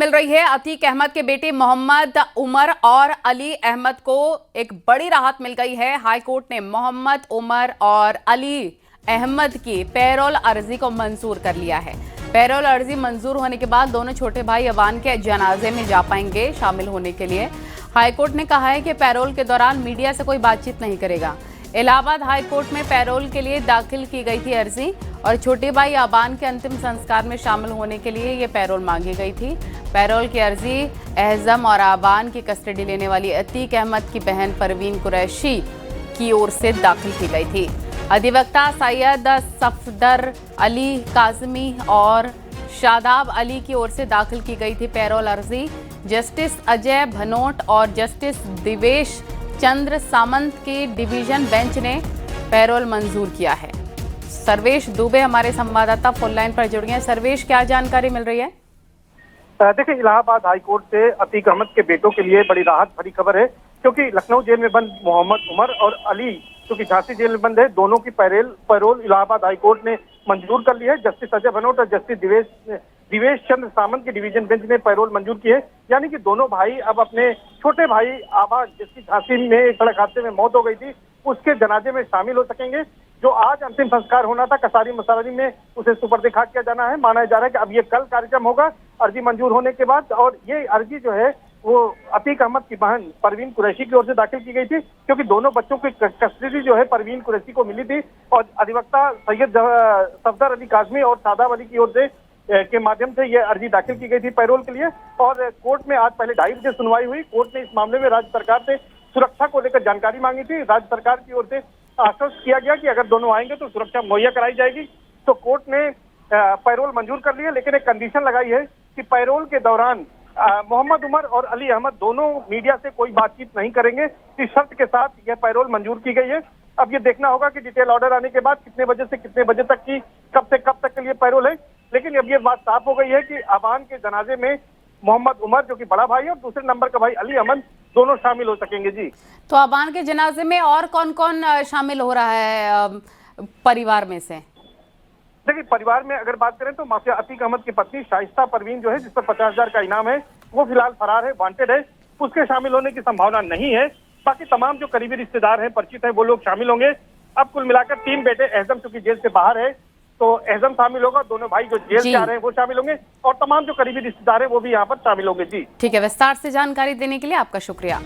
मिल रही है। अतीक अहमद के बेटे मोहम्मद उमर और अली अहमद को एक बड़ी राहत मिल गई है। हाईकोर्ट ने मोहम्मद उमर और अली अहमद की पैरोल अर्जी को मंजूर कर लिया है। पैरोल अर्जी मंजूर होने के बाद दोनों छोटे भाई अवान के जनाजे में जा पाएंगे शामिल होने के लिए। हाईकोर्ट ने कहा है कि पैरोल के दौरान मीडिया से कोई बातचीत नहीं करेगा। इलाहाबाद हाईकोर्ट में पैरोल के लिए दाखिल की गई थी अर्जी और छोटे भाई अबान के अंतिम संस्कार में शामिल होने के लिए ये पैरोल मांगी गई थी। पैरोल की अर्जी एहजम और अबान की कस्टडी लेने वाली अतीक अहमद की बहन परवीन कुरैशी की ओर से दाखिल की गई थी। अधिवक्ता सैयद सफदर अली काजमी और शादाब अली की ओर से दाखिल की गई थी पैरोल अर्जी। जस्टिस अजय भनोट और जस्टिस दिवेश चंद्र सामंत के डिवीजन बेंच ने पैरोल मंजूर किया है। सर्वेश दुबे हमारे संवाददाता फोन लाइन पर जुड़ गए हैं। सर्वेश, क्या जानकारी मिल रही है? देखिए, इलाहाबाद हाईकोर्ट से अतीक अहमद के बेटों के लिए बड़ी राहत भरी खबर है, क्योंकि लखनऊ जेल में बंद मोहम्मद उमर और अली जो कि झांसी जेल में बंद है, दोनों की पैरोल इलाहाबाद हाईकोर्ट ने मंजूर कर ली है। जस्टिस अजय भनोट और जस्टिस दिवेश चंद्र सामंत की डिवीजन बेंच ने पैरोल मंजूर की है। यानी कि दोनों भाई अब अपने छोटे भाई आबा, जिसकी झांसी में एक सड़क हादसे में मौत हो गई थी, उसके जनाजे में शामिल हो सकेंगे। जो आज अंतिम संस्कार होना था कसारी मसारी में, उसे सुपर्द खाक किया जाना है। माना जा रहा है कि अब ये कल कार्यक्रम होगा अर्जी मंजूर होने के बाद। और ये अर्जी जो है वो अतीक अहमद की बहन परवीन कुरैशी की ओर से दाखिल की गई थी, क्योंकि दोनों बच्चों की कस्टडी जो है परवीन कुरैशी को मिली थी। और अधिवक्ता सैयद सफदर अली काजमी और शादाब अली की ओर से के माध्यम से ये अर्जी दाखिल की गई थी पैरोल के लिए। और कोर्ट में आज पहले 2.5 बजे सुनवाई हुई। कोर्ट ने इस मामले में राज्य सरकार से सुरक्षा को लेकर जानकारी मांगी थी। राज्य सरकार की ओर से आश्वस्त किया गया कि अगर दोनों आएंगे तो सुरक्षा मुहैया कराई जाएगी। तो कोर्ट ने पैरोल मंजूर कर ली है, लेकिन एक कंडीशन लगाई है कि पैरोल के दौरान मोहम्मद उमर और अली अहमद दोनों मीडिया से कोई बातचीत नहीं करेंगे। इस शर्त के साथ यह पैरोल मंजूर की गई है। अब ये देखना होगा कि डिटेल ऑर्डर आने के बाद कितने बजे से कितने बजे तक की, कब से कब तक के लिए पैरोल है। लेकिन अब ये बात साफ हो गई है कि अबान के जनाजे में मोहम्मद उमर जो कि बड़ा भाई है और दूसरे नंबर का भाई अली अहमद दोनों शामिल हो सकेंगे। जी, तो अबान के जनाजे में और कौन कौन शामिल हो रहा है परिवार में से? देखिए, परिवार में अगर बात करें तो माफिया अतीक अहमद की पत्नी शाइस्ता परवीन जो है, जिस पर 50,000 का इनाम है, वो फिलहाल फरार है, वांटेड है। उसके शामिल होने की संभावना नहीं है। बाकी तमाम जो करीबी रिश्तेदार हैं, परिचित हैं, वो लोग शामिल होंगे। अब कुल मिलाकर 3 बेटे, एहजम चूंकि जेल से बाहर है तो एहजम शामिल होगा, दोनों भाई जो जेल से आ रहे हैं वो शामिल होंगे, और तमाम जो करीबी रिश्तेदार हैं वो भी यहाँ पर शामिल होंगे। जी ठीक है, विस्तार से जानकारी देने के लिए आपका शुक्रिया।